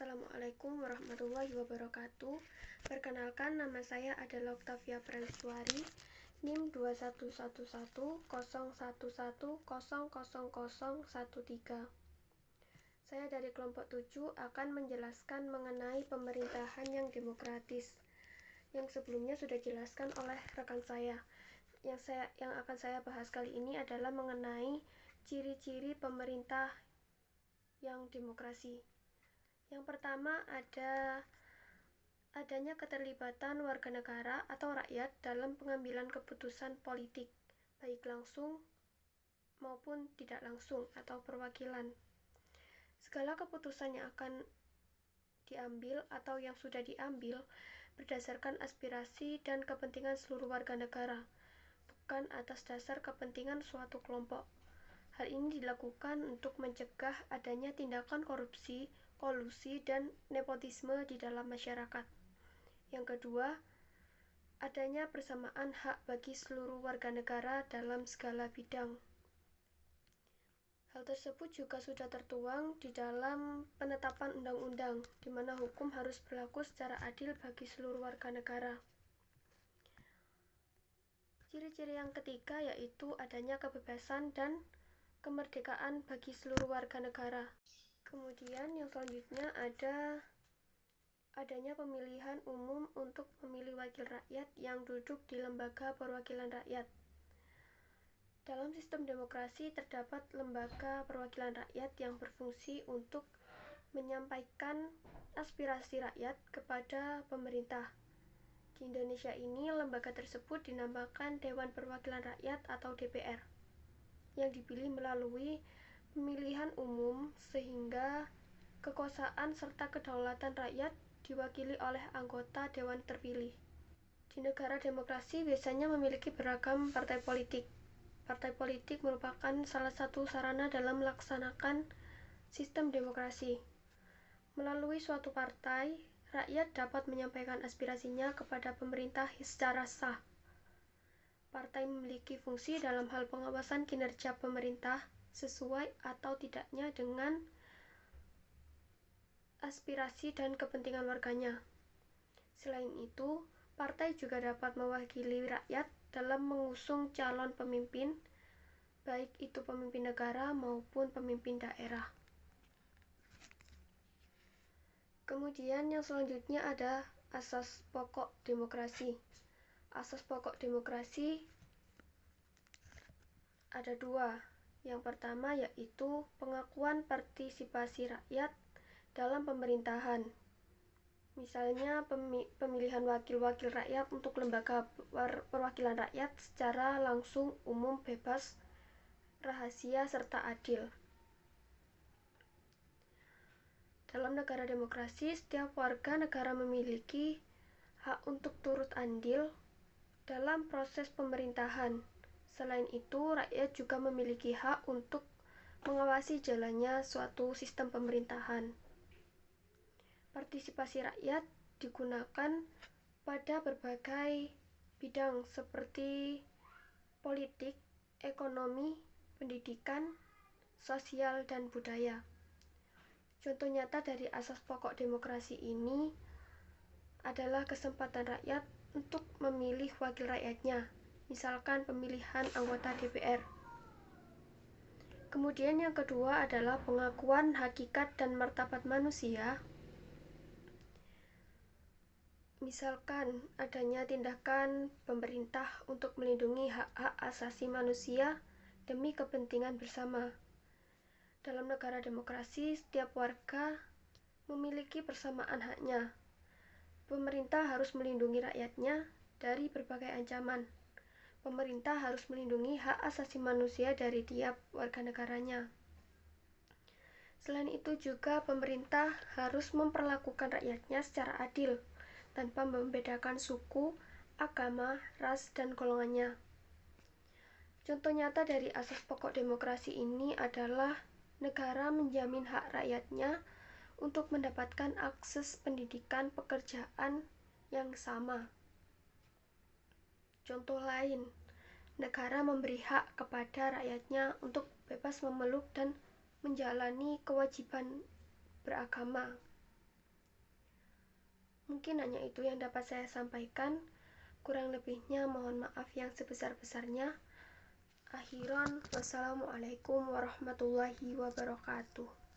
Assalamualaikum warahmatullahi wabarakatuh. Perkenalkan, nama saya adalah Octavia Prameswari, NIM 211101100013. Saya dari kelompok 7 akan menjelaskan mengenai pemerintahan yang demokratis. Yang sebelumnya sudah dijelaskan oleh rekan saya. Yang akan saya bahas kali ini adalah mengenai ciri-ciri pemerintah yang demokrasi. Yang pertama adanya keterlibatan warga negara atau rakyat dalam pengambilan keputusan politik, baik langsung maupun tidak langsung atau perwakilan. Segala keputusan yang akan diambil atau yang sudah diambil berdasarkan aspirasi dan kepentingan seluruh warga negara, bukan atas dasar kepentingan suatu kelompok. Hal ini dilakukan untuk mencegah adanya tindakan korupsi, kolusi, dan nepotisme di dalam masyarakat. Yang kedua, adanya persamaan hak bagi seluruh warga negara dalam segala bidang. Hal tersebut juga sudah tertuang di dalam penetapan undang-undang, di mana hukum harus berlaku secara adil bagi seluruh warga negara. Ciri-ciri yang ketiga yaitu adanya kebebasan dan kemerdekaan bagi seluruh warga negara. Kemudian yang selanjutnya adanya pemilihan umum untuk memilih wakil rakyat yang duduk di lembaga perwakilan rakyat. Dalam sistem demokrasi terdapat lembaga perwakilan rakyat yang berfungsi untuk menyampaikan aspirasi rakyat kepada pemerintah. Di Indonesia ini lembaga tersebut dinamakan Dewan Perwakilan Rakyat atau DPR, yang dipilih melalui pemilihan umum sehingga kekuasaan serta kedaulatan rakyat diwakili oleh anggota dewan terpilih. Di negara demokrasi biasanya memiliki beragam partai politik. Partai politik merupakan salah satu sarana dalam melaksanakan sistem demokrasi. Melalui suatu partai, rakyat dapat menyampaikan aspirasinya kepada pemerintah secara sah. Partai memiliki fungsi dalam hal pengawasan kinerja pemerintah sesuai atau tidaknya dengan aspirasi dan kepentingan warganya. Selain itu, partai juga dapat mewakili rakyat dalam mengusung calon pemimpin, baik itu pemimpin negara maupun pemimpin daerah. Kemudian yang selanjutnya ada asas pokok demokrasi. Asas pokok demokrasi ada dua. Yang pertama yaitu pengakuan partisipasi rakyat dalam pemerintahan. Misalnya pemilihan wakil-wakil rakyat untuk lembaga perwakilan rakyat secara langsung, umum, bebas, rahasia, serta adil. Dalam negara demokrasi, setiap warga negara memiliki hak untuk turut andil dalam proses pemerintahan. Selain itu, rakyat juga memiliki hak untuk mengawasi jalannya suatu sistem pemerintahan. Partisipasi rakyat digunakan pada berbagai bidang seperti politik, ekonomi, pendidikan, sosial, dan budaya. Contoh nyata dari asas pokok demokrasi ini adalah kesempatan rakyat untuk memilih wakil rakyatnya, misalkan pemilihan anggota DPR. Kemudian yang kedua adalah pengakuan hakikat dan martabat manusia. Misalkan adanya tindakan pemerintah untuk melindungi hak-hak asasi manusia demi kepentingan bersama. Dalam negara demokrasi, setiap warga memiliki persamaan haknya. Pemerintah harus melindungi rakyatnya dari berbagai ancaman. Pemerintah harus melindungi hak asasi manusia dari tiap warga negaranya. Selain itu juga pemerintah harus memperlakukan rakyatnya secara adil, tanpa membedakan suku, agama, ras, dan golongannya. Contoh nyata dari asas pokok demokrasi ini adalah negara menjamin hak rakyatnya untuk mendapatkan akses pendidikan pekerjaan yang sama. Contoh lain, negara memberi hak kepada rakyatnya untuk bebas memeluk dan menjalani kewajiban beragama. Mungkin hanya itu yang dapat saya sampaikan. Kurang lebihnya mohon maaf yang sebesar-besarnya. Akhiran, wassalamualaikum warahmatullahi wabarakatuh.